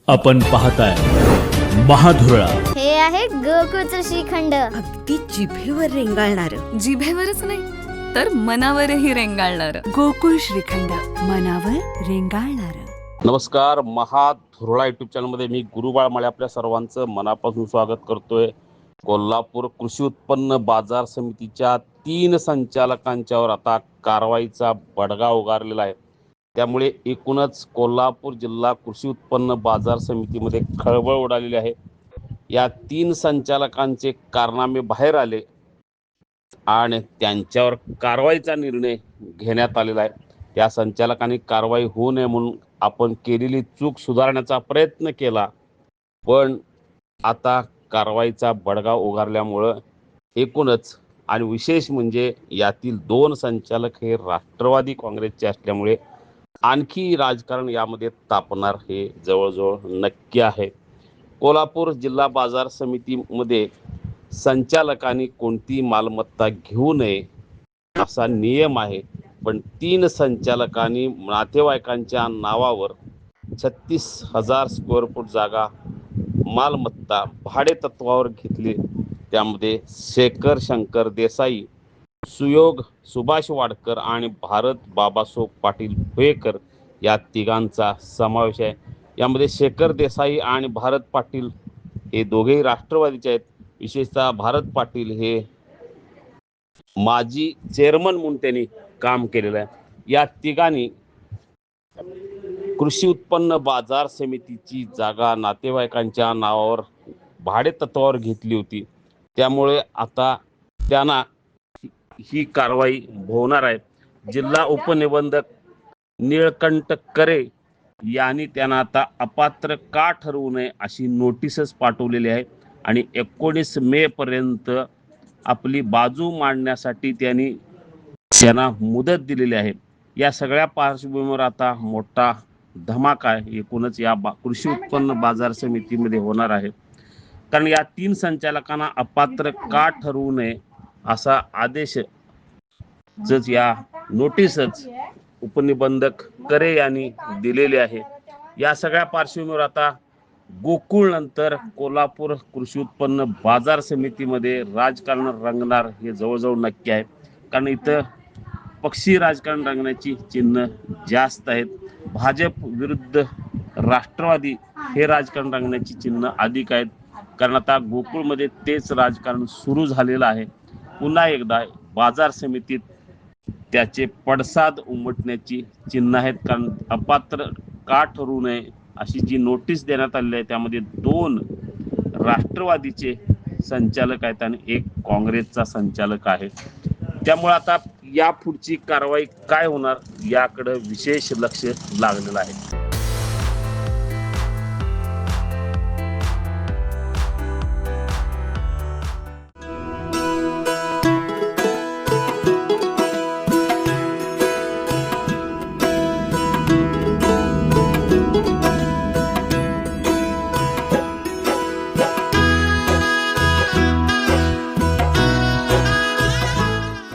आपण पाहताय महाधुरळा. हे आहे गोकुळचं श्रीखंड. अगदी जिभेवर रेंगाळणार. जिभेवरच नाही तर मनावरही रेंगाळणार. गोकुळ श्रीखंड, मनावर रेंगाळणार. नमस्कार. महाधुरळा युट्यूब चॅनलमध्ये मी गुरुबाळ माळे आपल्या सर्वांचं मनापासून स्वागत करतोय. कोल्हापूर कृषी उत्पन्न बाजार समितीच्या 3 संचालकांच्यावर आता कारवाईचा बडगा उगारलेला आहे. त्यामुळे एकूणच कोल्हापूर जिल्हा कृषी उत्पन्न बाजार समितीमध्ये खळबळ उडालेली आहे. या 3 संचालकांचे कारनामे बाहेर आले आणि त्यांच्यावर कारवाईचा निर्णय घेण्यात आलेला आहे. या संचालकांनी कारवाई होऊ नये म्हणून आपण केलेली चूक सुधारण्याचा प्रयत्न केला, पण आता कारवाईचा बडगा उगारल्यामुळं एकूणच आणि विशेष म्हणजे यातील 2 संचालक हे राष्ट्रवादी काँग्रेसचे असल्यामुळे आणखी राजकारण यामध्ये तापणार हे जवळजवळ नक्की आहे. कोल्हापूर जिल्हा बाजार समितीमध्ये संचालकांनी कोणती मालमत्ता घेऊ नये असा नियम आहे, पण 3 संचालकांनी नातेवाईकांच्या नावावर 36,000 स्क्वेअर फूट जागा मालमत्ता भाडे तत्वावर घेतली. त्यामध्ये शेखर शंकर देसाई, सुयोग सुभाष वाडकर आणि भारत बाबासो पाटील भुयेकर या तिघांचा समावेश आहे. यामध्ये शेखर देसाई आणि भारत पाटील हे दोघेही राष्ट्रवादीचे आहेत. विशेषतः भारत पाटील हे माजी चेअरमन म्हणून त्यांनी काम केलेलं आहे. या तिघांनी कृषी उत्पन्न बाजार समितीची जागा नातेवाईकांच्या नावावर भाडे तत्वावर घेतली होती. त्यामुळे आता त्यांना ही कारवाई होणार आहे. जिल्हा उपनिबंधक निळकंठ करे यांनी त्यांना आता अपात्र का ठरवू नये अशी नोटीसच पाठवलेली आहे आणि 19 मे पर्यंत आपली बाजू मांडण्यासाठी त्यांना मुदत दिलेली आहे. या सगळ्या पार्श्वभूमीवर आता मोठा धमाका एकूणच या कृषी उत्पन्न बाजार समितीमध्ये होणार आहे. कारण या 3 संचालकांना अपात्र का ठरवू नये असा आदेश या नोटीसच उपनिबंधक करे यांनी दिलेले आहे. या सगळ्या पार्श्वभूमीवर आता गोकुळ नंतर कोल्हापूर कृषी उत्पन्न बाजार समितीमध्ये राजकारण रंगणार हे जवळजवळ नक्की आहे. कारण इथं पक्षी राजकारण रंगण्याची चिन्ह जास्त आहेत. भाजप विरुद्ध राष्ट्रवादी हे राजकारण रंगण्याची चिन्ह अधिक आहेत. कारण आता गोकुळमध्ये तेच राजकारण सुरू झालेलं आहे. पुन्हा एकदा बाजार समितीत त्याचे पडसाद उमटण्याची चिन्ह आहेत. कारण अपात्र का ठरवू नये अशी जी नोटीस देण्यात आलेली आहे त्यामध्ये 2 राष्ट्रवादीचे संचालक आहेत आणि 1 काँग्रेसचा संचालक आहे. त्यामुळे आता या पुढची कारवाई काय होणार याकडे विशेष लक्ष लागलेलं आहे.